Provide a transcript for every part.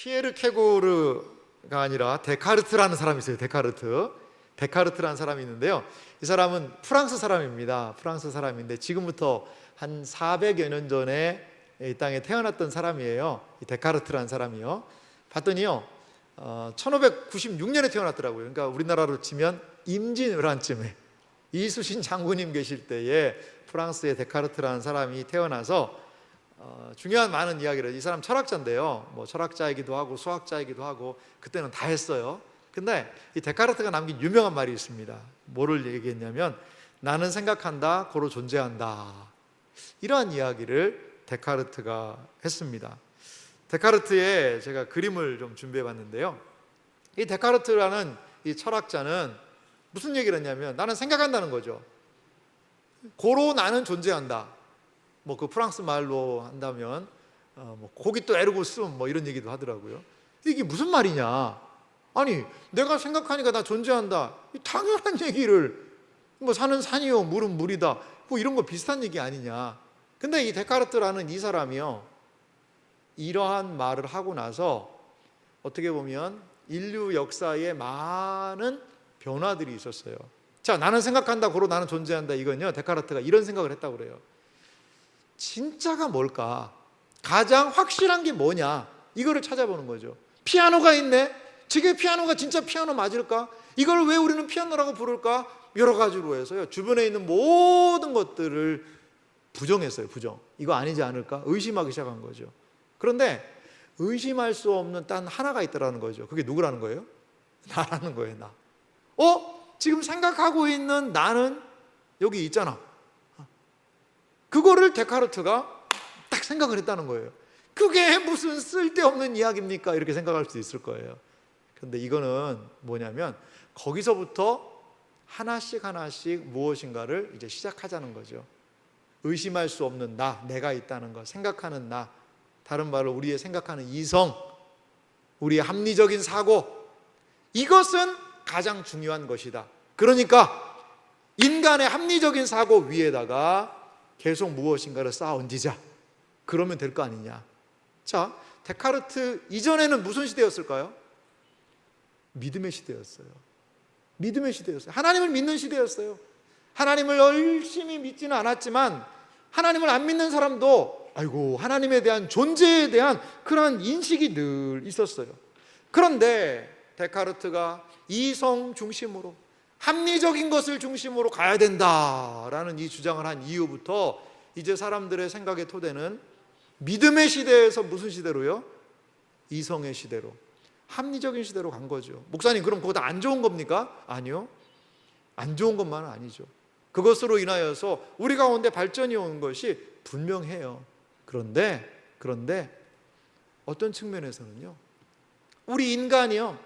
피에르 케고르가 아니라 데카르트라는 사람이 있어요. 데카르트라는 사람이 있는데요. 이 사람은 프랑스 사람입니다. 프랑스 사람인데 지금부터 한 400여 년 전에 이 땅에 태어났던 사람이에요. 이 데카르트라는 사람이요. 봤더니요, 1596년에 태어났더라고요. 그러니까 우리나라로 치면 임진왜란쯤에 이수신 장군님 계실 때에 프랑스의 데카르트라는 사람이 태어나서 중요한 많은 이야기를, 이 사람 철학자인데요, 뭐 철학자이기도 하고 수학자이기도 하고 그때는 다 했어요. 근데 이 데카르트가 남긴 유명한 말이 있습니다. 뭐를 얘기했냐면, 나는 생각한다, 고로 존재한다. 이러한 이야기를 데카르트가 했습니다. 데카르트의 제가 그림을 좀 준비해 봤는데요, 이 데카르트라는 이 철학자는 무슨 얘기를 했냐면, 나는 생각한다는 거죠. 고로 나는 존재한다. 뭐 그 프랑스 말로 한다면 뭐 고기또 에르고 숨 뭐 이런 얘기도 하더라고요. 이게 무슨 말이냐? 아니, 내가 생각하니까 나 존재한다. 당연한 얘기를, 뭐 산은 산이요 물은 물이다, 뭐 이런 거 비슷한 얘기 아니냐. 근데 이 데카르트라는 이 사람이요, 이러한 말을 하고 나서 어떻게 보면 인류 역사에 많은 변화들이 있었어요. 자, 나는 생각한다, 고로 나는 존재한다. 이건요, 데카르트가 이런 생각을 했다고 그래요. 진짜가 뭘까? 가장 확실한 게 뭐냐? 이거를 찾아보는 거죠. 피아노가 있네? 저게 피아노가 진짜 피아노 맞을까? 이걸 왜 우리는 피아노라고 부를까? 여러 가지로 해서요, 주변에 있는 모든 것들을 부정했어요. 부정. 이거 아니지 않을까? 의심하기 시작한 거죠. 그런데 의심할 수 없는 단 하나가 있다라는 거죠. 그게 누구라는 거예요? 나라는 거예요. 나. 지금 생각하고 있는 나는 여기 있잖아. 그거를 데카르트가 딱 생각을 했다는 거예요. 그게 무슨 쓸데없는 이야기입니까? 이렇게 생각할 수 있을 거예요. 그런데 이거는 뭐냐면, 거기서부터 하나씩 무엇인가를 이제 시작하자는 거죠. 의심할 수 없는 나, 내가 있다는 것, 생각하는 나, 다른 말로 우리의 생각하는 이성, 우리의 합리적인 사고, 이것은 가장 중요한 것이다. 그러니까 인간의 합리적인 사고 위에다가 계속 무엇인가를 쌓아 얹자. 그러면 될 거 아니냐. 자, 데카르트 이전에는 무슨 시대였을까요? 믿음의 시대였어요. 믿음의 시대였어요. 하나님을 믿는 시대였어요. 하나님을 열심히 믿지는 않았지만 하나님을 안 믿는 사람도 아이고, 하나님에 대한 존재에 대한 그런 인식이 늘 있었어요. 그런데 데카르트가 이성 중심으로, 합리적인 것을 중심으로 가야 된다라는 이 주장을 한 이후부터 이제 사람들의 생각의 토대는 믿음의 시대에서 무슨 시대로요? 이성의 시대로, 합리적인 시대로 간 거죠. 목사님, 그럼 그거 다 안 좋은 겁니까? 아니요, 안 좋은 것만은 아니죠. 그것으로 인하여서 우리 가운데 발전이 오는 것이 분명해요. 그런데 어떤 측면에서는요, 우리 인간이요,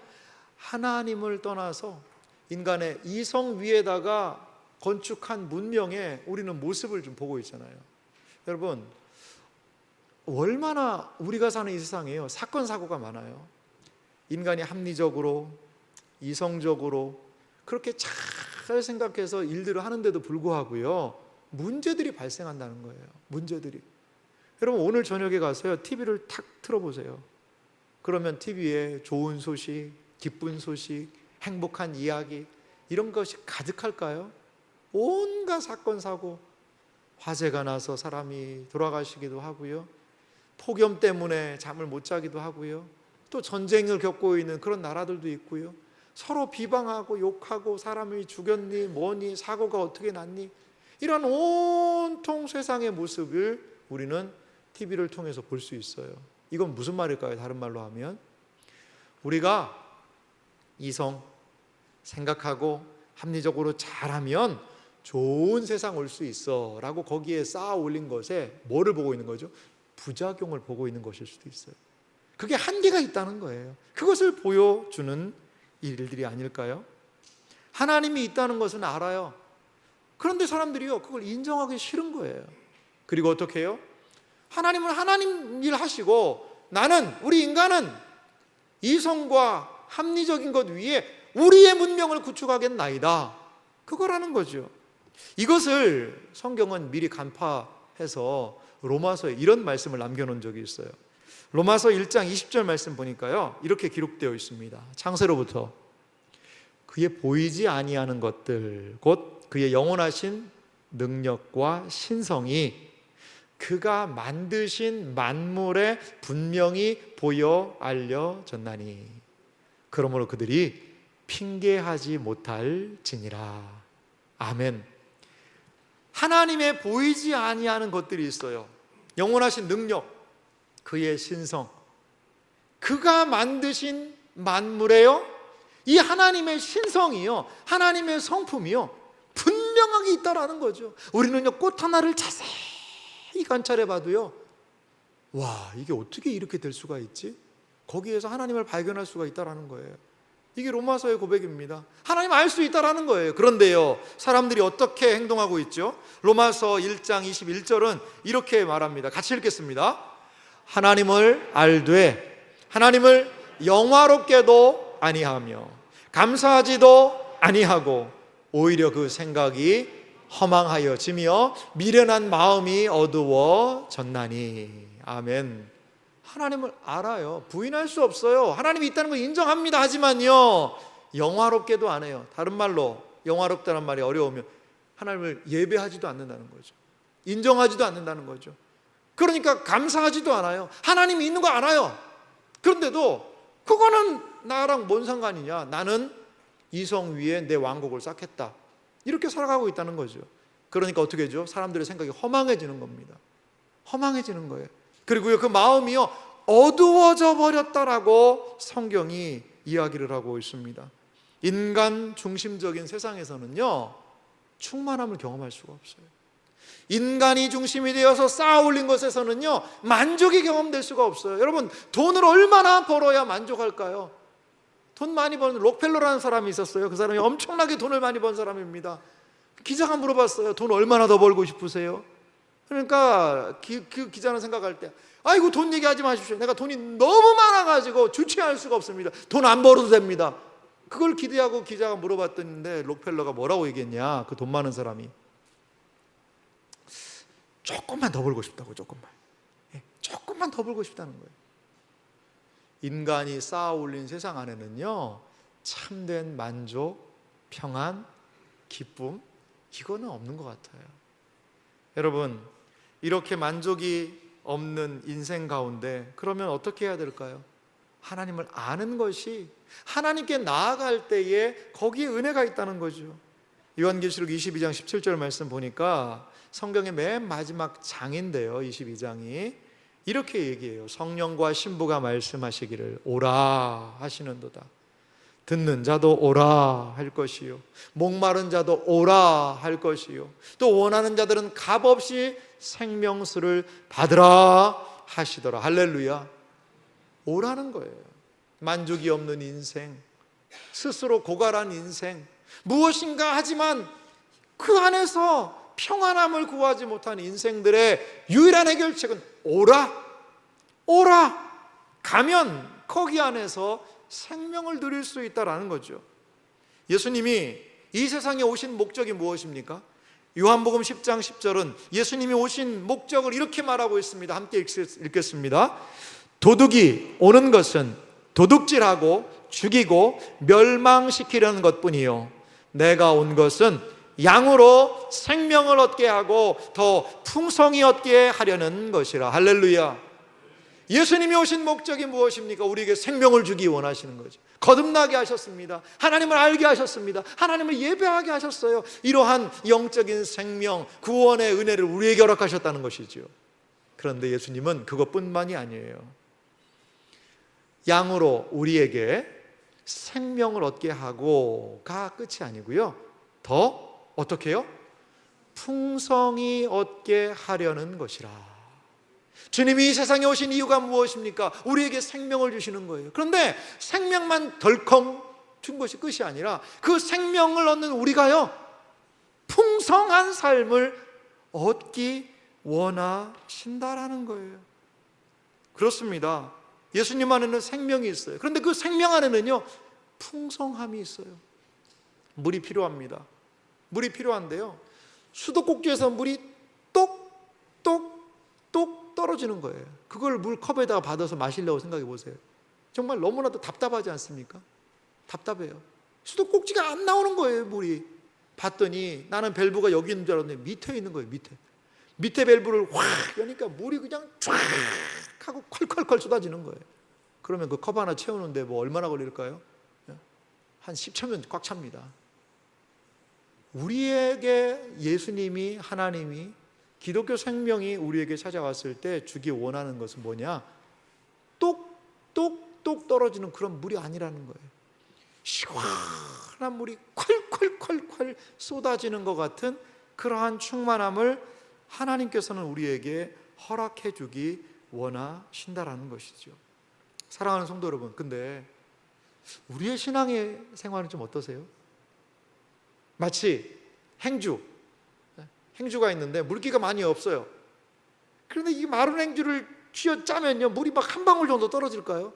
하나님을 떠나서 인간의 이성 위에다가 건축한 문명에 우리는 모습을 좀 보고 있잖아요. 여러분, 얼마나 우리가 사는 이 세상에요, 사건 사고가 많아요. 인간이 합리적으로, 이성적으로 그렇게 잘 생각해서 일들을 하는데도 불구하고요, 문제들이 발생한다는 거예요. 문제들이. 여러분, 오늘 저녁에 가서요, TV를 탁 틀어보세요. 그러면 TV에 좋은 소식, 기쁜 소식, 행복한 이야기, 이런 것이 가득할까요? 온갖 사건 사고, 화재가 나서 사람이 돌아가시기도 하고요, 폭염 때문에 잠을 못 자기도 하고요, 또 전쟁을 겪고 있는 그런 나라들도 있고요, 서로 비방하고 욕하고 사람이 죽였니 뭐니, 사고가 어떻게 났니, 이런 온통 세상의 모습을 우리는 TV를 통해서 볼 수 있어요. 이건 무슨 말일까요? 다른 말로 하면, 우리가 이성, 생각하고 합리적으로 잘하면 좋은 세상 올 수 있어 라고 거기에 쌓아 올린 것에 뭐를 보고 있는 거죠? 부작용을 보고 있는 것일 수도 있어요. 그게 한계가 있다는 거예요. 그것을 보여주는 일들이 아닐까요? 하나님이 있다는 것은 알아요. 그런데 사람들이요, 그걸 인정하기 싫은 거예요. 그리고 어떻게 해요? 하나님은 하나님 일 하시고, 나는, 우리 인간은 이성과 합리적인 것 위에 우리의 문명을 구축하겠나이다, 그거라는 거죠. 이것을 성경은 미리 간파해서 로마서에 이런 말씀을 남겨놓은 적이 있어요. 로마서 1장 20절 말씀 보니까요, 이렇게 기록되어 있습니다. 창세로부터 그의 보이지 아니하는 것들, 곧 그의 영원하신 능력과 신성이 그가 만드신 만물에 분명히 보여 알려졌나니 그러므로 그들이 핑계하지 못할지니라. 아멘. 하나님의 보이지 아니하는 것들이 있어요. 영원하신 능력, 그의 신성, 그가 만드신 만물에요, 이 하나님의 신성이요, 하나님의 성품이요, 분명하게 있다라는 거죠. 우리는요, 꽃 하나를 자세히 관찰해 봐도요, 와, 이게 어떻게 이렇게 될 수가 있지? 거기에서 하나님을 발견할 수가 있다라는 거예요. 이게 로마서의 고백입니다. 하나님 알 수 있다라는 거예요. 그런데요, 사람들이 어떻게 행동하고 있죠? 로마서 1장 21절은 이렇게 말합니다. 같이 읽겠습니다. 하나님을 알되 하나님을 영화롭게도 아니하며 감사하지도 아니하고 오히려 그 생각이 허망하여지며 미련한 마음이 어두워졌나니. 아멘. 하나님을 알아요. 부인할 수 없어요. 하나님이 있다는 걸 인정합니다. 하지만요, 영화롭게도 안 해요. 다른 말로 영화롭다는 말이 어려우면 하나님을 예배하지도 않는다는 거죠. 인정하지도 않는다는 거죠. 그러니까 감사하지도 않아요. 하나님이 있는 거 알아요. 그런데도 그거는 나랑 뭔 상관이냐, 나는 이성 위에 내 왕국을 쌓겠다, 이렇게 살아가고 있다는 거죠. 그러니까 어떻게 하죠? 사람들의 생각이 허망해지는 겁니다. 허망해지는 거예요. 그리고요, 그 마음이요, 어두워져 버렸다라고 성경이 이야기를 하고 있습니다. 인간 중심적인 세상에서는요, 충만함을 경험할 수가 없어요. 인간이 중심이 되어서 쌓아 올린 것에서는요, 만족이 경험될 수가 없어요. 여러분, 돈을 얼마나 벌어야 만족할까요? 돈 많이 버는 록펠러라는 사람이 있었어요. 그 사람이 엄청나게 돈을 많이 번 사람입니다. 기자가 물어봤어요. 돈 얼마나 더 벌고 싶으세요? 그러니까 그 기자는 생각할 때, 아이고, 돈 얘기하지 마십시오. 내가 돈이 너무 많아가지고 주체할 수가 없습니다. 돈 안 벌어도 됩니다. 그걸 기대하고 기자가 물어봤더니 록펠러가 뭐라고 얘기했냐, 그 돈 많은 사람이 조금만 더 벌고 싶다고. 조금만 더 벌고 싶다는 거예요. 인간이 쌓아 올린 세상 안에는요, 참된 만족, 평안, 기쁨, 이거는 없는 것 같아요. 여러분, 이렇게 만족이 없는 인생 가운데 그러면 어떻게 해야 될까요? 하나님을 아는 것이, 하나님께 나아갈 때에 거기에 은혜가 있다는 거죠. 요한계시록 22장 17절 말씀 보니까 성경의 맨 마지막 장인데요, 22장이 이렇게 얘기해요. 성령과 신부가 말씀하시기를 오라 하시는도다. 듣는 자도 오라 할 것이요, 목마른 자도 오라 할 것이요, 또 원하는 자들은 값없이 생명수를 받으라 하시더라. 할렐루야. 오라는 거예요. 만족이 없는 인생, 스스로 고갈한 인생, 무엇인가 하지만 그 안에서 평안함을 구하지 못한 인생들의 유일한 해결책은 오라. 가면 거기 안에서 생명을 누릴 수 있다라는 거죠. 예수님이 이 세상에 오신 목적이 무엇입니까? 요한복음 10장 10절은 예수님이 오신 목적을 이렇게 말하고 있습니다. 함께 읽겠습니다. 도둑이 오는 것은 도둑질하고 죽이고 멸망시키려는 것뿐이요, 내가 온 것은 양으로 생명을 얻게 하고 더 풍성히 얻게 하려는 것이라. 할렐루야. 예수님이 오신 목적이 무엇입니까? 우리에게 생명을 주기 원하시는 거죠. 거듭나게 하셨습니다. 하나님을 알게 하셨습니다. 하나님을 예배하게 하셨어요. 이러한 영적인 생명, 구원의 은혜를 우리에게 허락하셨다는 것이죠. 그런데 예수님은 그것뿐만이 아니에요. 양으로 우리에게 생명을 얻게 하고가 끝이 아니고요, 더 어떻게 해요? 풍성히 얻게 하려는 것이라. 주님이 이 세상에 오신 이유가 무엇입니까? 우리에게 생명을 주시는 거예요. 그런데 생명만 덜컹 준 것이 끝이 아니라 그 생명을 얻는 우리가요, 풍성한 삶을 얻기 원하신다라는 거예요. 그렇습니다. 예수님 안에는 생명이 있어요. 그런데 그 생명 안에는요, 풍성함이 있어요. 물이 필요합니다. 물이 필요한데요, 수도꼭지에서 물이 똑똑똑똑 떨어지는 거예요. 그걸 물컵에다가 받아서 마시려고 생각해 보세요. 정말 너무나도 답답하지 않습니까? 답답해요. 수도꼭지가 안 나오는 거예요, 물이. 봤더니 나는 밸브가 여기 있는 줄 알았는데 밑에 있는 거예요, 밑에 밸브를 확 여니까 물이 그냥 쫙 하고 콸콸콸 쏟아지는 거예요. 그러면 그 컵 하나 채우는데 뭐 얼마나 걸릴까요? 한 10초면 꽉 찹니다. 우리에게 예수님이, 하나님이, 기독교 생명이 우리에게 찾아왔을 때 주기 원하는 것은 뭐냐? 똑똑똑 떨어지는 그런 물이 아니라는 거예요. 시원한 물이 콸콸콸콸 쏟아지는 것 같은 그러한 충만함을 하나님께서는 우리에게 허락해 주기 원하신다라는 것이죠. 사랑하는 성도 여러분, 근데 우리의 신앙의 생활은 좀 어떠세요? 마치 행주가 있는데 물기가 많이 없어요. 그런데 이 마른 행주를 쥐어 짜면요, 물이 막 한 방울 정도 떨어질까요?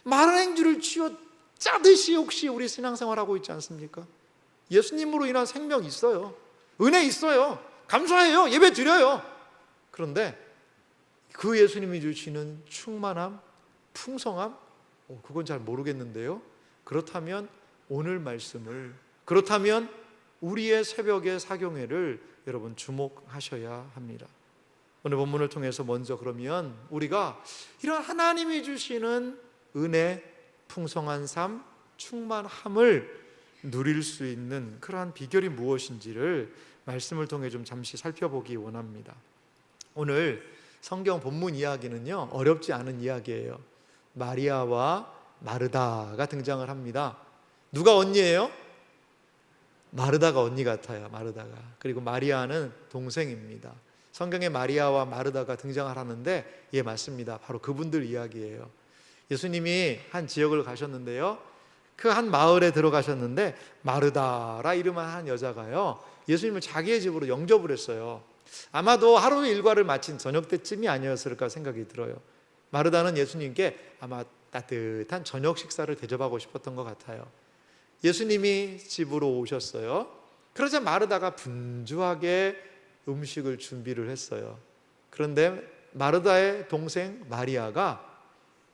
마른 행주를 쥐어 짜듯이 혹시 우리 신앙생활하고 있지 않습니까? 예수님으로 인한 생명 있어요. 은혜 있어요. 감사해요. 예배 드려요. 그런데 그 예수님이 주시는 충만함, 풍성함, 그건 잘 모르겠는데요. 그렇다면 오늘 말씀을, 그렇다면 우리의 새벽의 사경회를 여러분 주목하셔야 합니다. 오늘 본문을 통해서 먼저 그러면 우리가 이런 하나님이 주시는 은혜, 풍성한 삶, 충만함을 누릴 수 있는 그러한 비결이 무엇인지를 말씀을 통해 좀 잠시 살펴보기 원합니다. 오늘 성경 본문 이야기는요, 어렵지 않은 이야기예요. 마리아와 마르다가 등장을 합니다. 누가 언니예요? 마르다가 언니 같아요. 마르다가. 그리고 마리아는 동생입니다. 성경에 마리아와 마르다가 등장을 하는데, 예, 맞습니다. 바로 그분들 이야기예요. 예수님이 한 지역을 가셨는데요, 그 한 마을에 들어가셨는데 마르다라 이름한 한 여자가요, 예수님을 자기의 집으로 영접을 했어요. 아마도 하루 일과를 마친 저녁 때쯤이 아니었을까 생각이 들어요. 마르다는 예수님께 아마 따뜻한 저녁 식사를 대접하고 싶었던 것 같아요. 예수님이 집으로 오셨어요. 그러자 마르다가 분주하게 음식을 준비를 했어요. 그런데 마르다의 동생 마리아가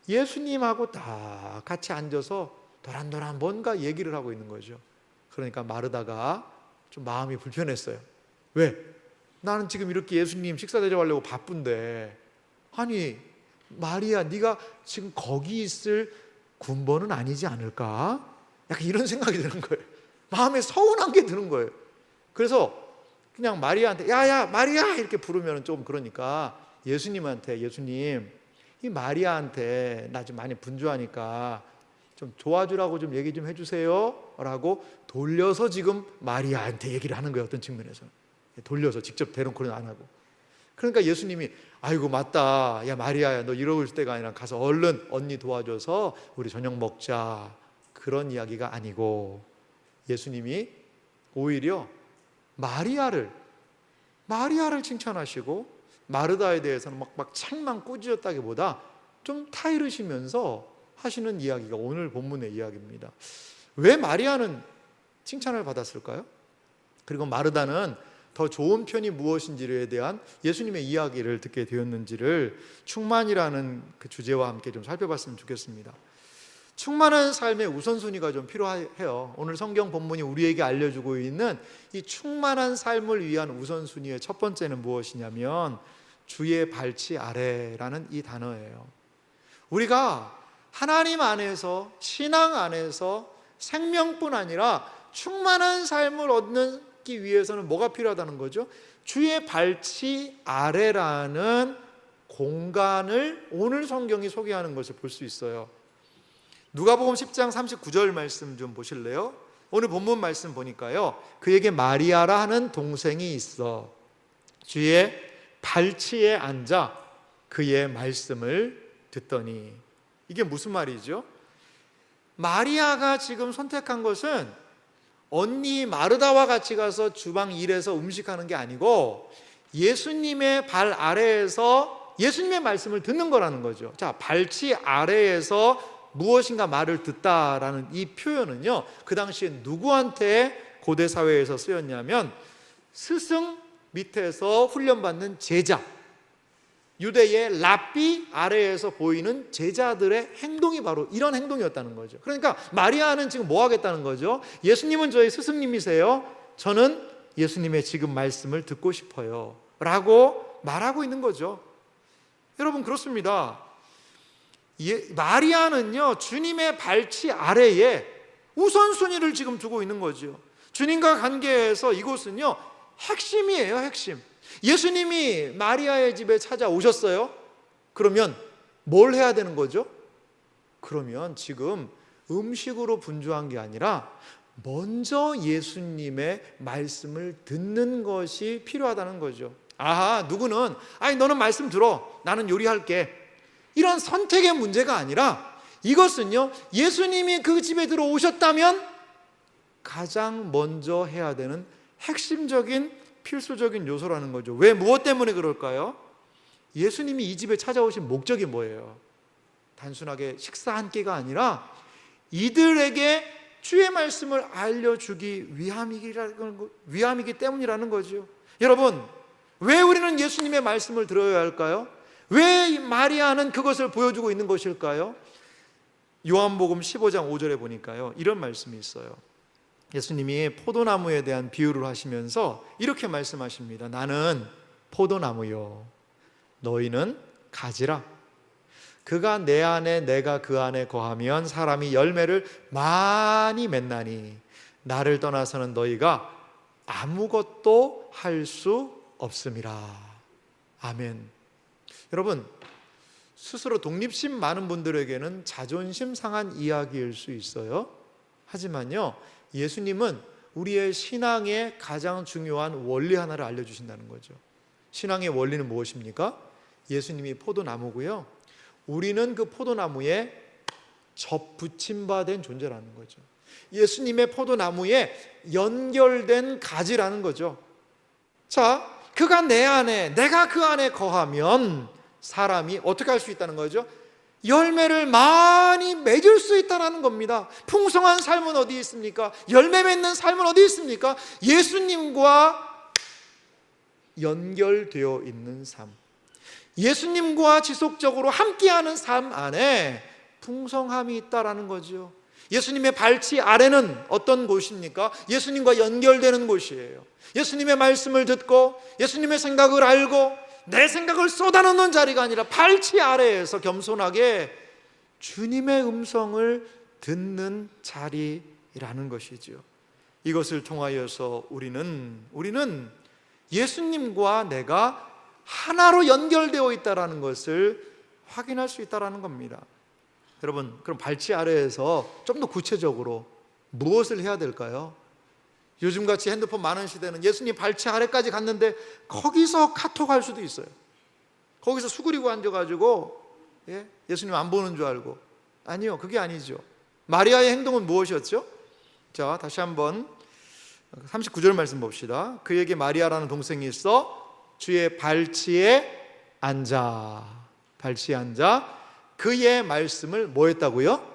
예수님하고 다 같이 앉아서 도란도란 뭔가 얘기를 하고 있는 거죠. 그러니까 마르다가 좀 마음이 불편했어요. 왜? 나는 지금 이렇게 예수님 식사 대접하려고 바쁜데, 아니 마리아, 네가 지금 거기 있을 군번은 아니지 않을까? 약간 이런 생각이 드는 거예요. 마음에 서운한 게 드는 거예요. 그래서 그냥 마리아한테 야야 마리아 이렇게 부르면 좀 그러니까 예수님한테, 예수님 이 마리아한테 나 좀 많이 분주하니까 좀 도와주라고 좀 얘기 좀 해주세요 라고 돌려서 지금 마리아한테 얘기를 하는 거예요. 어떤 측면에서는 돌려서, 직접 대놓고는 안 하고. 그러니까 예수님이 아이고 맞다, 야 마리아야 너 이러고 있을 때가 아니라 가서 얼른 언니 도와줘서 우리 저녁 먹자, 그런 이야기가 아니고 예수님이 오히려 마리아를 칭찬하시고 마르다에 대해서는 막 책만 꾸짖었다기보다 좀 타이르시면서 하시는 이야기가 오늘 본문의 이야기입니다. 왜 마리아는 칭찬을 받았을까요? 그리고 마르다는 더 좋은 편이 무엇인지에 대한 예수님의 이야기를 듣게 되었는지를 충만이라는 그 주제와 함께 좀 살펴봤으면 좋겠습니다. 충만한 삶의 우선순위가 좀 필요해요. 오늘 성경 본문이 우리에게 알려주고 있는 이 충만한 삶을 위한 우선순위의 첫 번째는 무엇이냐면 주의 발치 아래라는 이 단어예요. 우리가 하나님 안에서, 신앙 안에서 생명뿐 아니라 충만한 삶을 얻기 위해서는 뭐가 필요하다는 거죠? 주의 발치 아래라는 공간을 오늘 성경이 소개하는 것을 볼 수 있어요. 누가복음 10장 39절 말씀 좀 보실래요? 오늘 본문 말씀 보니까요, 그에게 마리아라 하는 동생이 있어 주의 발치에 앉아 그의 말씀을 듣더니. 이게 무슨 말이죠? 마리아가 지금 선택한 것은 언니 마르다와 같이 가서 주방 일에서 음식하는 게 아니고 예수님의 발 아래에서 예수님의 말씀을 듣는 거라는 거죠. 자, 발치 아래에서 무엇인가 말을 듣다라는 이 표현은요, 그 당시에 누구한테 고대 사회에서 쓰였냐면 스승 밑에서 훈련받는 제자, 유대의 랍비 아래에서 보이는 제자들의 행동이 바로 이런 행동이었다는 거죠. 그러니까 마리아는 지금 뭐 하겠다는 거죠? 예수님은 저의 스승님이세요. 저는 예수님의 지금 말씀을 듣고 싶어요 라고 말하고 있는 거죠. 여러분, 그렇습니다. 마리아는요, 주님의 발치 아래에 우선순위를 지금 두고 있는 거죠. 주님과 관계에서 이곳은요, 핵심이에요, 핵심. 예수님이 마리아의 집에 찾아오셨어요. 그러면 뭘 해야 되는 거죠? 그러면 지금 음식으로 분주한 게 아니라 먼저 예수님의 말씀을 듣는 것이 필요하다는 거죠. 아하, 누구는 아니 너는 말씀 들어, 나는 요리할게, 이런 선택의 문제가 아니라 이것은요, 예수님이 그 집에 들어오셨다면 가장 먼저 해야 되는 핵심적인 필수적인 요소라는 거죠. 왜, 무엇 때문에 그럴까요? 예수님이 이 집에 찾아오신 목적이 뭐예요? 단순하게 식사 한 끼가 아니라 이들에게 주의 말씀을 알려주기 위함이기 때문이라는 거죠. 여러분, 왜 우리는 예수님의 말씀을 들어야 할까요? 왜 마리아는 그것을 보여주고 있는 것일까요? 요한복음 15장 5절에 보니까요, 이런 말씀이 있어요. 예수님이 포도나무에 대한 비유를 하시면서 이렇게 말씀하십니다. 나는 포도나무요, 너희는 가지라. 그가 내 안에 내가 그 안에 거하면 사람이 열매를 많이 맺나니 나를 떠나서는 너희가 아무것도 할 수 없음이라. 아멘. 여러분, 스스로 독립심 많은 분들에게는 자존심 상한 이야기일 수 있어요. 하지만요, 예수님은 우리의 신앙의 가장 중요한 원리 하나를 알려주신다는 거죠. 신앙의 원리는 무엇입니까? 예수님이 포도나무고요, 우리는 그 포도나무에 접붙임 바 된 존재라는 거죠. 예수님의 포도나무에 연결된 가지라는 거죠. 자, 그가 내 안에 내가 그 안에 거하면 사람이 어떻게 할 수 있다는 거죠? 열매를 많이 맺을 수 있다는 겁니다. 풍성한 삶은 어디 있습니까? 열매 맺는 삶은 어디 있습니까? 예수님과 연결되어 있는 삶, 예수님과 지속적으로 함께하는 삶 안에 풍성함이 있다라는 거죠. 예수님의 발치 아래는 어떤 곳입니까? 예수님과 연결되는 곳이에요. 예수님의 말씀을 듣고 예수님의 생각을 알고 내 생각을 쏟아놓는 자리가 아니라 발치 아래에서 겸손하게 주님의 음성을 듣는 자리라는 것이죠. 이것을 통하여서 우리는 예수님과 내가 하나로 연결되어 있다는 것을 확인할 수 있다는 겁니다. 여러분, 그럼 발치 아래에서 좀 더 구체적으로 무엇을 해야 될까요? 요즘같이 핸드폰 많은 시대는 예수님 발치 아래까지 갔는데 거기서 카톡 할 수도 있어요. 거기서 수그리고 앉아가지고 예수님 안 보는 줄 알고. 아니요, 그게 아니죠. 마리아의 행동은 무엇이었죠? 자, 다시 한번 39절 말씀 봅시다. 그에게 마리아라는 동생이 있어 주의 발치에 앉아 그의 말씀을 뭐 했다고요?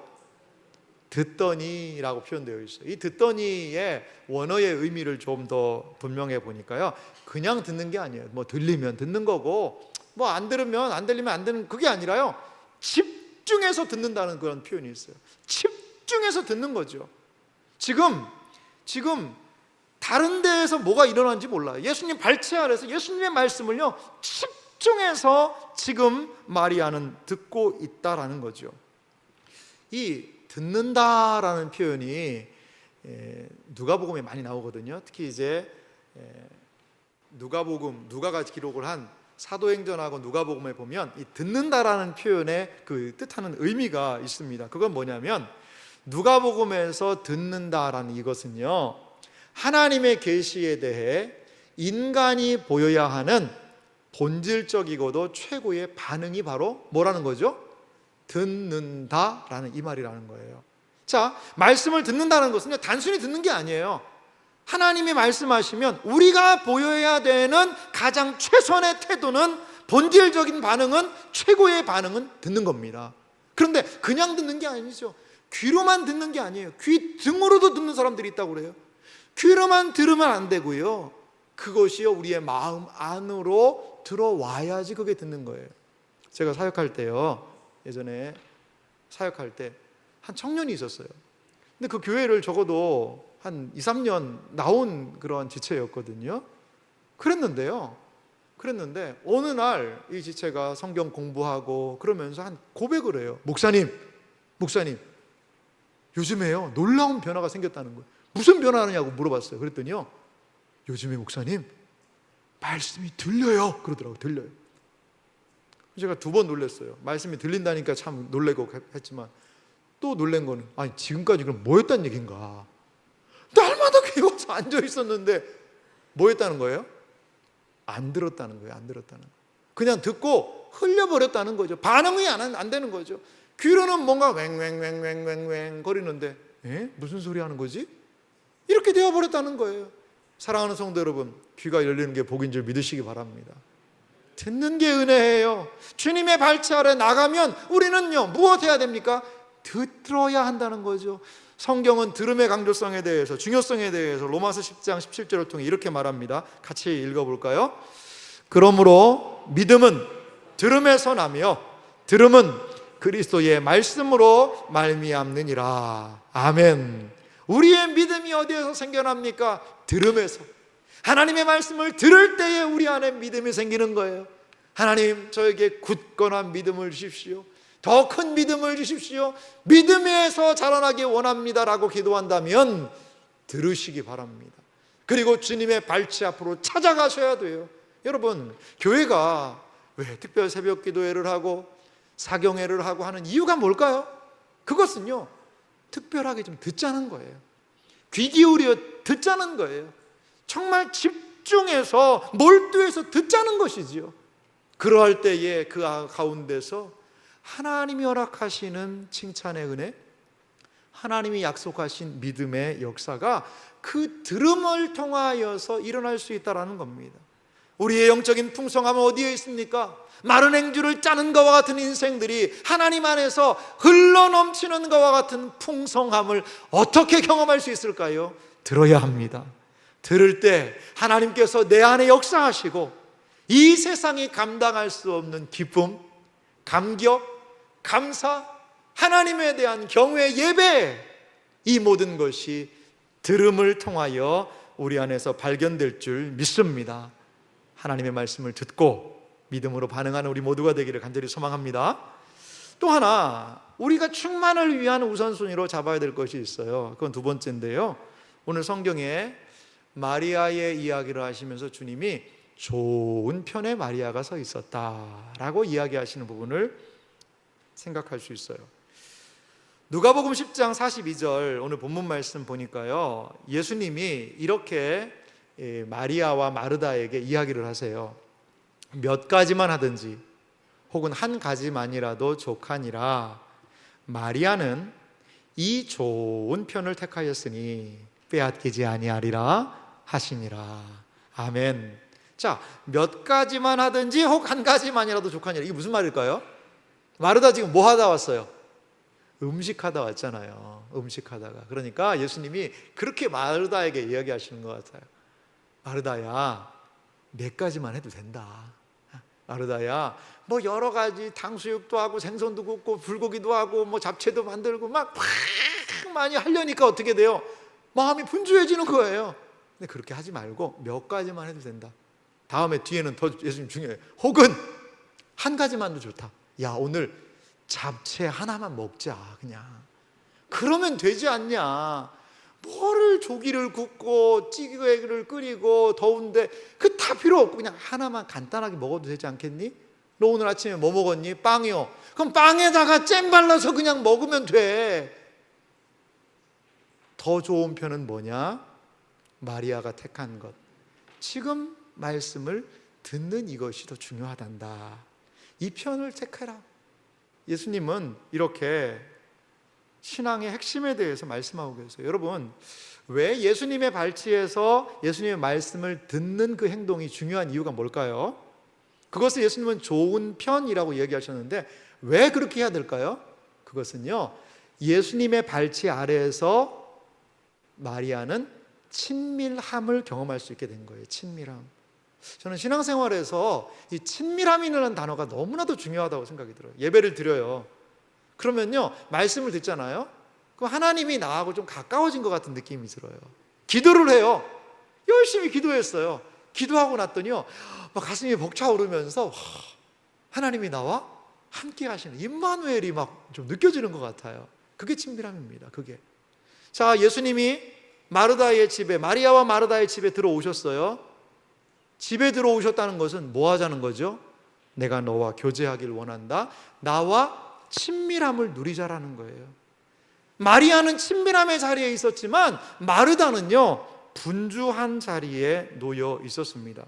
듣더니라고 표현되어 있어요. 이 듣더니의 원어의 의미를 좀 더 분명해 보니까요, 그냥 듣는 게 아니에요. 뭐 들리면 듣는 거고, 뭐 안 들으면 안 들리면 안 듣는, 그게 아니라요, 집중해서 듣는다는 그런 표현이 있어요. 집중해서 듣는 거죠. 지금 다른 데에서 뭐가 일어난지 몰라요. 예수님 발치 아래서 예수님의 말씀을요, 집중해서 지금 마리아는 듣고 있다라는 거죠. 이 듣는다라는 표현이 누가복음에 많이 나오거든요. 특히 이제 누가가 기록을 한 사도행전하고 누가복음에 보면 이 듣는다라는 표현의 그 뜻하는 의미가 있습니다. 그건 뭐냐면, 누가복음에서 듣는다라는 이것은요, 하나님의 계시에 대해 인간이 보여야 하는 본질적이고도 최고의 반응이 바로 뭐라는 거죠? 듣는다라는 이 말이라는 거예요. 자, 말씀을 듣는다는 것은 단순히 듣는 게 아니에요. 하나님이 말씀하시면 우리가 보여야 되는 가장 최선의 태도는, 본질적인 반응은, 최고의 반응은 듣는 겁니다. 그런데 그냥 듣는 게 아니죠. 귀로만 듣는 게 아니에요. 귀 등으로도 듣는 사람들이 있다고 그래요. 귀로만 들으면 안 되고요, 그것이요, 우리의 마음 안으로 들어와야지 그게 듣는 거예요. 제가 사역할 때요, 예전에 사역할 때 한 청년이 있었어요. 근데 그 교회를 적어도 한 2, 3년 나온 그런 지체였거든요. 그랬는데 어느 날 이 지체가 성경 공부하고 그러면서 한 고백을 해요. 목사님 요즘에요 놀라운 변화가 생겼다는 거예요. 무슨 변화냐고 물어봤어요. 그랬더니요, 요즘에 목사님 말씀이 들려요 그러더라고요. 들려요. 제가 2번 놀랐어요. 말씀이 들린다니까 참 놀래고 했지만 또 놀란 거는, 아니 지금까지 그럼 뭐 했다는 얘기인가. 날마다 귀에 와서 앉아 있었는데 뭐 했다는 거예요? 안 들었다는 거예요. 안 들었다는 거예요. 그냥 듣고 흘려버렸다는 거죠. 반응이 안 되는 거죠. 귀로는 뭔가 왱왱왱왱왱 거리는데 무슨 소리 하는 거지? 이렇게 되어버렸다는 거예요. 사랑하는 성도 여러분, 귀가 열리는 게 복인 줄 믿으시기 바랍니다. 듣는 게 은혜예요. 주님의 발치 아래 나가면 우리는요 무엇 해야 됩니까? 들어야 한다는 거죠. 성경은 들음의 강조성에 대해서, 중요성에 대해서 로마서 10장 17절을 통해 이렇게 말합니다. 같이 읽어볼까요? 그러므로 믿음은 들음에서 나며 들음은 그리스도의 말씀으로 말미암느니라. 아멘. 우리의 믿음이 어디에서 생겨납니까? 들음에서. 하나님의 말씀을 들을 때에 우리 안에 믿음이 생기는 거예요. 하나님, 저에게 굳건한 믿음을 주십시오. 더 큰 믿음을 주십시오. 믿음에서 자라나기 원합니다라고 기도한다면 들으시기 바랍니다. 그리고 주님의 발치 앞으로 찾아가셔야 돼요. 여러분, 교회가 왜 특별 새벽 기도회를 하고 사경회를 하고 하는 이유가 뭘까요? 그것은요, 특별하게 좀 듣자는 거예요. 귀 기울여 듣자는 거예요. 정말 집중해서 몰두해서 듣자는 것이지요. 그러할 때에 그 가운데서 하나님이 허락하시는 칭찬의 은혜, 하나님이 약속하신 믿음의 역사가 그 들음을 통하여서 일어날 수 있다는 겁니다. 우리의 영적인 풍성함은 어디에 있습니까? 마른 행주를 짜는 것과 같은 인생들이 하나님 안에서 흘러넘치는 것과 같은 풍성함을 어떻게 경험할 수 있을까요? 들어야 합니다. 들을 때 하나님께서 내 안에 역사하시고 이 세상이 감당할 수 없는 기쁨, 감격, 감사, 하나님에 대한 경외, 예배, 이 모든 것이 들음을 통하여 우리 안에서 발견될 줄 믿습니다. 하나님의 말씀을 듣고 믿음으로 반응하는 우리 모두가 되기를 간절히 소망합니다. 또 하나, 우리가 충만을 위한 우선순위로 잡아야 될 것이 있어요. 그건 2번째인데요, 오늘 성경에 마리아의 이야기를 하시면서 주님이 좋은 편에 마리아가 서 있었다라고 이야기하시는 부분을 생각할 수 있어요. 누가복음 10장 42절 오늘 본문 말씀 보니까요, 예수님이 이렇게 마리아와 마르다에게 이야기를 하세요. 몇 가지만 하든지 혹은 한 가지만이라도 족하니라. 마리아는 이 좋은 편을 택하였으니 빼앗기지 아니하리라 하시니라. 아멘. 자, 몇 가지만 하든지 혹 한 가지만이라도 족하니라. 이게 무슨 말일까요? 마르다 지금 뭐 하다 왔어요? 음식하다 왔잖아요. 음식하다가. 그러니까 예수님이 그렇게 마르다에게 이야기하시는 것 같아요. 마르다야, 몇 가지만 해도 된다. 마르다야, 뭐 여러 가지 탕수육도 하고 생선도 굽고 불고기도 하고 뭐 잡채도 만들고 막 많이 하려니까 어떻게 돼요? 마음이 분주해지는 거예요. 근데 그렇게 하지 말고 몇 가지만 해도 된다. 다음에 뒤에는 더 예수님 중요해요. 혹은 한 가지만도 좋다. 야, 오늘 잡채 하나만 먹자 그냥. 그러면 되지 않냐. 뭐를 조기를 굽고 찌개를 끓이고 더운데 그 다 필요 없고 그냥 하나만 간단하게 먹어도 되지 않겠니? 너 오늘 아침에 뭐 먹었니? 빵이요. 그럼 빵에다가 잼 발라서 그냥 먹으면 돼. 더 좋은 편은 뭐냐? 마리아가 택한 것, 지금 말씀을 듣는 이것이 더 중요하단다. 이 편을 택해라. 예수님은 이렇게 신앙의 핵심에 대해서 말씀하고 계세요. 여러분, 왜 예수님의 발치에서 예수님의 말씀을 듣는 그 행동이 중요한 이유가 뭘까요? 그것을 예수님은 좋은 편이라고 얘기하셨는데 왜 그렇게 해야 될까요? 그것은요, 예수님의 발치 아래에서 마리아는 친밀함을 경험할 수 있게 된 거예요. 친밀함. 저는 신앙생활에서 이 친밀함이라는 단어가 너무나도 중요하다고 생각이 들어요. 예배를 드려요. 그러면요, 말씀을 듣잖아요. 그럼 하나님이 나하고 좀 가까워진 것 같은 느낌이 들어요. 기도를 해요. 열심히 기도했어요. 기도하고 났더니요, 막 가슴이 벅차오르면서 하나님이 나와 함께 하시는 임마누엘이 막 좀 느껴지는 것 같아요. 그게 친밀함입니다. 그게. 자, 예수님이 마르다의 집에, 마리아와 마르다의 집에 들어오셨어요. 집에 들어오셨다는 것은 뭐 하자는 거죠? 내가 너와 교제하길 원한다. 나와 친밀함을 누리자라는 거예요. 마리아는 친밀함의 자리에 있었지만 마르다는요, 분주한 자리에 놓여 있었습니다.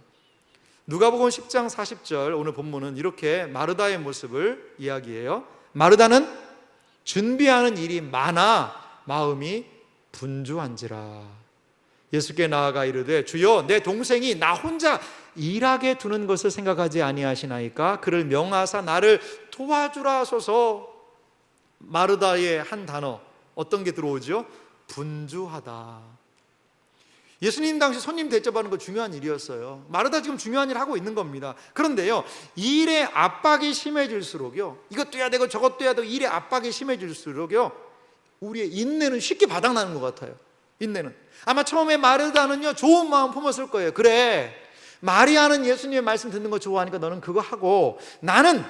누가복음 10장 40절 오늘 본문은 이렇게 마르다의 모습을 이야기해요. 마르다는 준비하는 일이 많아 마음이 분주한지라. 예수께 나아가 이르되 주여 내 동생이 나 혼자 일하게 두는 것을 생각하지 아니하시나이까? 그를 명하사 나를 도와주라 하소서. 마르다의 한 단어 어떤 게 들어오죠? 분주하다. 예수님 당시 손님 대접하는 거 중요한 일이었어요. 마르다 지금 중요한 일 하고 있는 겁니다. 그런데요, 일의 압박이 심해질수록요, 이것도 해야 되고 저것도 해야 되고 일의 압박이 심해질수록요, 우리의 인내는 쉽게 바닥나는 것 같아요. 인내는. 아마 처음에 마르다는요, 좋은 마음 품었을 거예요. 그래, 마리아는 예수님의 말씀 듣는 거 좋아하니까 너는 그거 하고 나는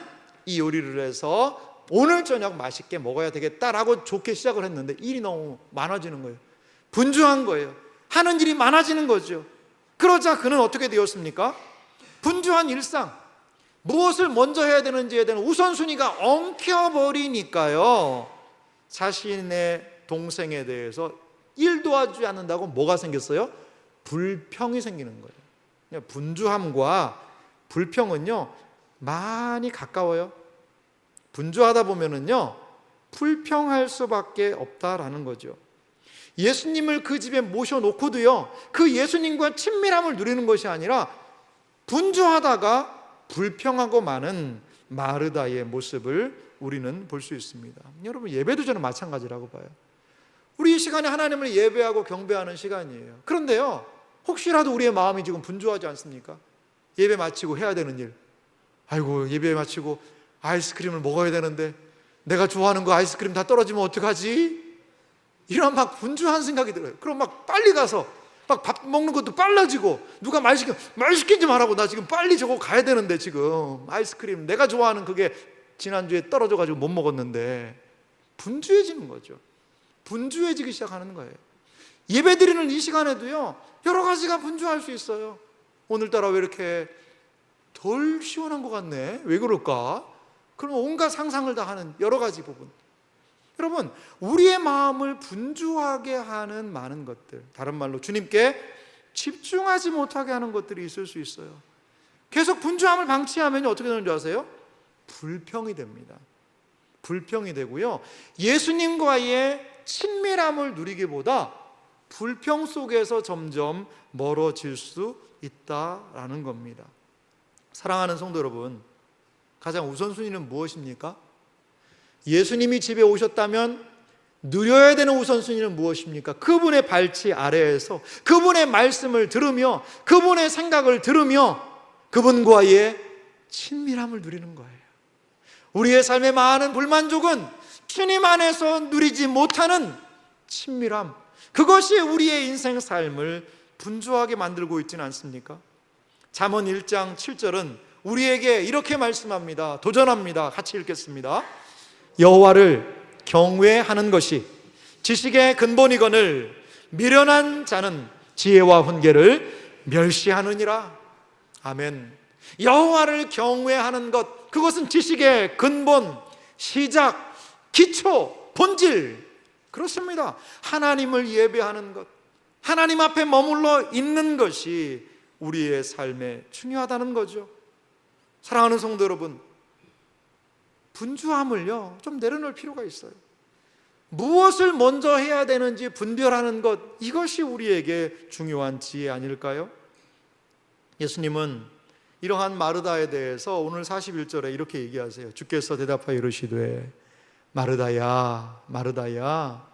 이 요리를 해서 오늘 저녁 맛있게 먹어야 되겠다라고 좋게 시작을 했는데 일이 너무 많아지는 거예요. 분주한 거예요. 하는 일이 많아지는 거죠. 그러자 그는 어떻게 되었습니까? 분주한 일상, 무엇을 먼저 해야 되는지에 대한 우선순위가 엉켜버리니까요, 자신의 동생에 대해서 일 도와주지 않는다고 뭐가 생겼어요? 불평이 생기는 거예요. 분주함과 불평은요, 많이 가까워요. 분주하다 보면은요, 불평할 수밖에 없다라는 거죠. 예수님을 그 집에 모셔놓고도요, 그 예수님과 친밀함을 누리는 것이 아니라 분주하다가 불평하고 마는 마르다의 모습을 우리는 볼 수 있습니다. 여러분, 예배도 저는 마찬가지라고 봐요. 우리 이 시간에 하나님을 예배하고 경배하는 시간이에요. 그런데요, 혹시라도 우리의 마음이 지금 분주하지 않습니까? 예배 마치고 해야 되는 일, 아이고 예배 마치고 아이스크림을 먹어야 되는데 내가 좋아하는 거 아이스크림 다 떨어지면 어떡하지? 이런 막 분주한 생각이 들어요. 그럼 막 빨리 가서 막 밥 먹는 것도 빨라지고, 누가 말 시키지 말라고, 나 지금 빨리 저거 가야 되는데 지금 아이스크림 내가 좋아하는 그게 지난주에 떨어져가지고 못 먹었는데, 분주해지는 거죠. 분주해지기 시작하는 거예요. 예배 드리는 이 시간에도요, 여러 가지가 분주할 수 있어요. 오늘따라 왜 이렇게 덜 시원한 것 같네? 왜 그럴까? 그럼 온갖 상상을 다 하는 여러 가지 부분. 여러분, 우리의 마음을 분주하게 하는 많은 것들, 다른 말로 주님께 집중하지 못하게 하는 것들이 있을 수 있어요. 계속 분주함을 방치하면 어떻게 되는 줄 아세요? 불평이 됩니다. 불평이 되고요, 예수님과의 친밀함을 누리기보다 불평 속에서 점점 멀어질 수 있다라는 겁니다. 사랑하는 성도 여러분, 가장 우선순위는 무엇입니까? 예수님이 집에 오셨다면 누려야 되는 우선순위는 무엇입니까? 그분의 발치 아래에서 그분의 말씀을 들으며 그분의 생각을 들으며 그분과의 친밀함을 누리는 거예요. 우리의 삶의 많은 불만족은 주님 안에서 누리지 못하는 친밀함, 그것이 우리의 인생 삶을 분주하게 만들고 있지는 않습니까? 잠언 1장 7절은 우리에게 이렇게 말씀합니다. 도전합니다. 같이 읽겠습니다. 여호와를 경외하는 것이 지식의 근본이거늘 미련한 자는 지혜와 훈계를 멸시하느니라. 아멘. 여호와를 경외하는 것, 그것은 지식의 근본, 시작, 기초, 본질. 그렇습니다. 하나님을 예배하는 것, 하나님 앞에 머물러 있는 것이 우리의 삶에 중요하다는 거죠. 사랑하는 성도 여러분, 분주함을요 좀 내려놓을 필요가 있어요. 무엇을 먼저 해야 되는지 분별하는 것, 이것이 우리에게 중요한 지혜 아닐까요? 예수님은 이러한 마르다에 대해서 오늘 41절에 이렇게 얘기하세요. 주께서 대답하여 이르시되 마르다야, 마르다야,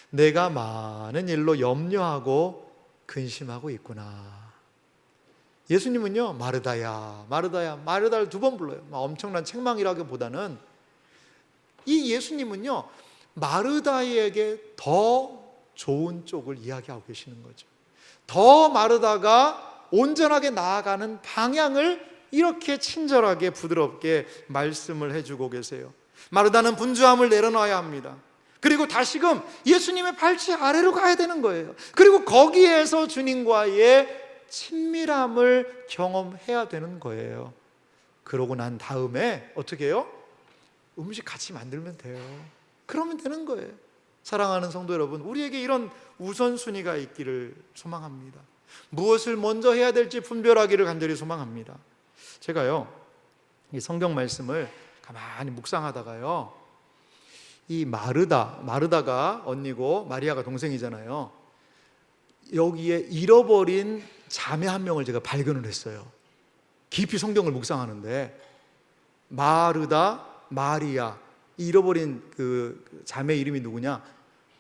내가 많은 일로 염려하고 근심하고 있구나. 예수님은요, 마르다야, 마르다야, 마르다를 2번 불러요. 엄청난 책망이라기보다는 이 예수님은요, 마르다에게 더 좋은 쪽을 이야기하고 계시는 거죠. 더 마르다가 온전하게 나아가는 방향을 이렇게 친절하게 부드럽게 말씀을 해주고 계세요. 마르다는 분주함을 내려놔야 합니다. 그리고 다시금 예수님의 발치 아래로 가야 되는 거예요. 그리고 거기에서 주님과의 친밀함을 경험해야 되는 거예요. 그러고 난 다음에 어떻게 해요? 음식 같이 만들면 돼요. 그러면 되는 거예요. 사랑하는 성도 여러분, 우리에게 이런 우선순위가 있기를 소망합니다. 무엇을 먼저 해야 될지 분별하기를 간절히 소망합니다. 제가요, 이 성경 말씀을 가만히 묵상하다가요, 이 마르다가 언니고 마리아가 동생이잖아요. 여기에 잃어버린 자매 한 명을 제가 발견을 했어요. 깊이 성경을 묵상하는데 마르다, 마리아, 잃어버린 그 자매 이름이 누구냐?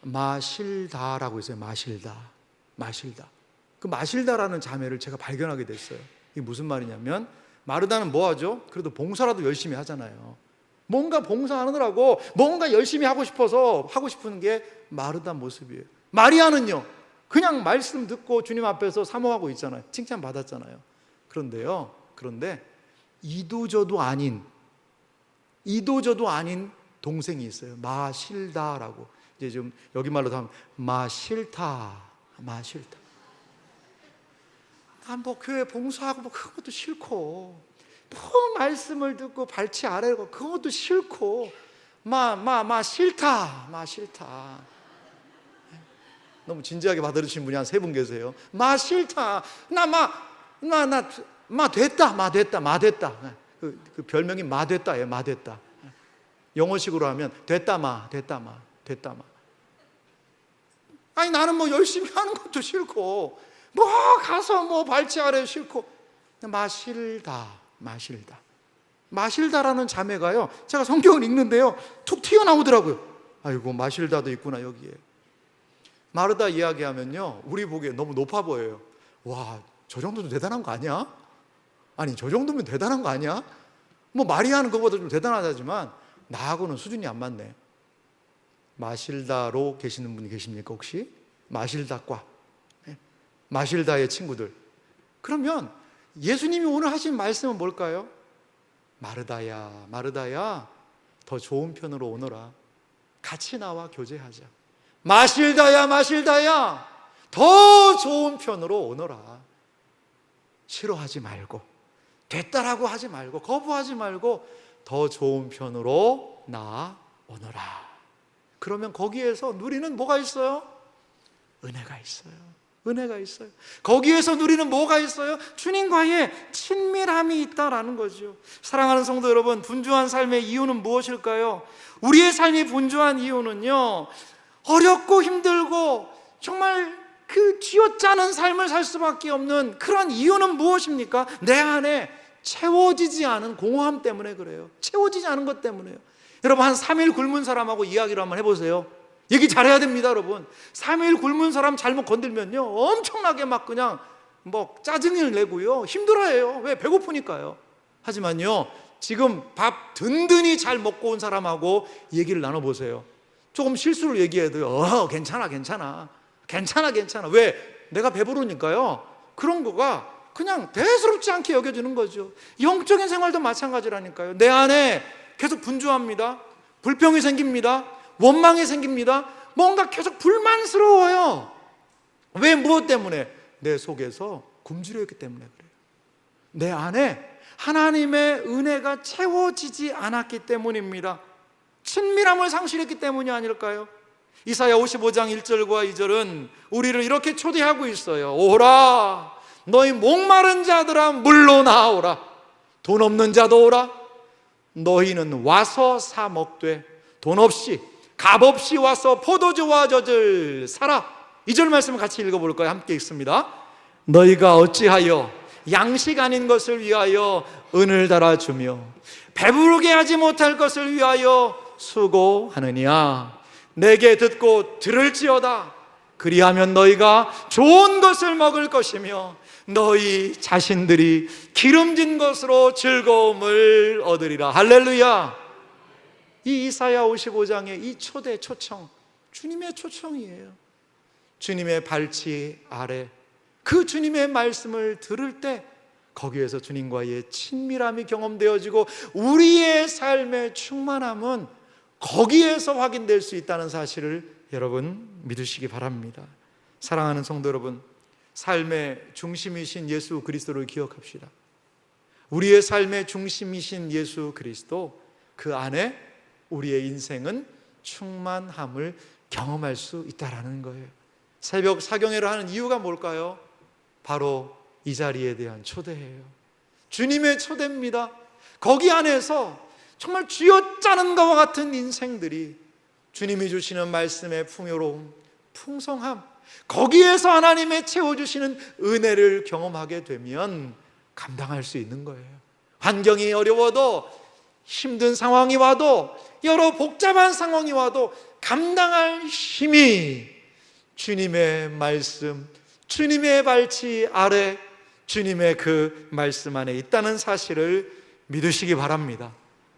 마실다라고 있어요. 마실다. 그 마실다라는 자매를 제가 발견하게 됐어요. 이게 무슨 말이냐면, 마르다는 뭐 하죠? 그래도 봉사라도 열심히 하잖아요. 뭔가 봉사하느라고 뭔가 열심히 하고 싶어서 하고 싶은 게 마르다 모습이에요. 마리아는요, 그냥 말씀 듣고 주님 앞에서 사모하고 있잖아요. 칭찬 받았잖아요. 그런데 이도저도 아닌 동생이 있어요. 마실다라고. 이제 좀 여기 말로 하면 마실타. 뭐 교회 봉사하고 뭐 그것도 싫고, 뭐 말씀을 듣고 발치 아래고 그것도 싫고, 싫다. 너무 진지하게 받아들이신 분이 한 3분 계세요. 싫다. 됐다. 그 별명이 마됐다예요. 마됐다. 영어식으로 하면 됐다 마. 아니, 나는 뭐 열심히 하는 것도 싫고, 뭐 가서 뭐 발치 아래 싫고, 마실다라는 자매가요, 제가 성경을 읽는데요, 툭 튀어나오더라고요. 아이고, 마실다도 있구나 여기에. 마르다 이야기하면요, 우리 보기에 너무 높아 보여요. 와, 저 정도도 대단한 거 아니야? 아니, 저 정도면 대단한 거 아니야? 뭐 마리아는 그거보다 좀 대단하지만 나하고는 수준이 안 맞네. 마실다로 계시는 분이 계십니까 혹시? 마실다과, 마실다의 친구들. 그러면 예수님이 오늘 하신 말씀은 뭘까요? 마르다야, 더 좋은 편으로 오너라. 같이 나와 교제하자. 마실다야, 더 좋은 편으로 오너라. 싫어하지 말고, 됐다라고 하지 말고, 거부하지 말고, 더 좋은 편으로 나오너라. 그러면 거기에서 누리는 뭐가 있어요? 은혜가 있어요. 거기에서 누리는 뭐가 있어요? 주님과의 친밀함이 있다라는 거죠. 사랑하는 성도 여러분, 분주한 삶의 이유는 무엇일까요? 우리의 삶이 분주한 이유는요, 어렵고 힘들고 정말 그 쥐어짜는 삶을 살 수밖에 없는 그런 이유는 무엇입니까? 내 안에 채워지지 않은 공허함 때문에 그래요. 채워지지 않은 것 때문에요. 여러분, 한 3일 굶은 사람하고 이야기를 한번 해보세요. 얘기 잘해야 됩니다, 여러분. 3일 굶은 사람 잘못 건들면요, 엄청나게 막 그냥 뭐 짜증을 내고요, 힘들어해요. 왜? 배고프니까요. 하지만요, 지금 밥 든든히 잘 먹고 온 사람하고 얘기를 나눠보세요. 조금 실수를 얘기해도 괜찮아. 왜? 내가 배부르니까요. 그런 거가 그냥 대수롭지 않게 여겨지는 거죠. 영적인 생활도 마찬가지라니까요. 내 안에 계속 분주합니다. 불평이 생깁니다. 원망이 생깁니다. 뭔가 계속 불만스러워요. 왜? 무엇 때문에? 내 속에서 굶주려 있기 때문에 그래요. 내 안에 하나님의 은혜가 채워지지 않았기 때문입니다. 친밀함을 상실했기 때문이 아닐까요? 이사야 55장 1절과 2절은 우리를 이렇게 초대하고 있어요. 오라, 너희 목마른 자들아 물로 나오라. 돈 없는 자도 오라. 너희는 와서 사 먹되 돈 없이 값 없이 와서 포도주와 젖을 사라. 2절 말씀을 같이 읽어볼까요? 함께 읽습니다. 너희가 어찌하여 양식 아닌 것을 위하여 은을 달아주며 배부르게 하지 못할 것을 위하여 수고하느냐. 내게 듣고 들을지어다. 그리하면 너희가 좋은 것을 먹을 것이며 너희 자신들이 기름진 것으로 즐거움을 얻으리라. 할렐루야. 이 이사야 55장의 이 초대 초청, 주님의 초청이에요. 주님의 발치 아래 그 주님의 말씀을 들을 때 거기에서 주님과의 친밀함이 경험되어지고 우리의 삶의 충만함은 거기에서 확인될 수 있다는 사실을 여러분 믿으시기 바랍니다. 사랑하는 성도 여러분, 삶의 중심이신 예수 그리스도를 기억합시다. 우리의 삶의 중심이신 예수 그리스도, 그 안에 우리의 인생은 충만함을 경험할 수 있다라는 거예요. 새벽 사경회를 하는 이유가 뭘까요? 바로 이 자리에 대한 초대예요. 주님의 초대입니다. 거기 안에서 정말 쥐어짜는 것과 같은 인생들이 주님이 주시는 말씀의 풍요로움, 풍성함, 거기에서 하나님의 채워주시는 은혜를 경험하게 되면 감당할 수 있는 거예요. 환경이 어려워도, 힘든 상황이 와도, 여러 복잡한 상황이 와도 감당할 힘이 주님의 말씀, 주님의 발치 아래 주님의 그 말씀 안에 있다는 사실을 믿으시기 바랍니다.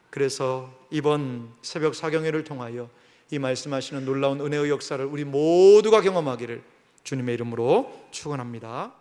그래서 이번 새벽 사경회를 통하여 이 말씀하시는 놀라운 은혜의 역사를 우리 모두가 경험하기를 주님의 이름으로 축원합니다.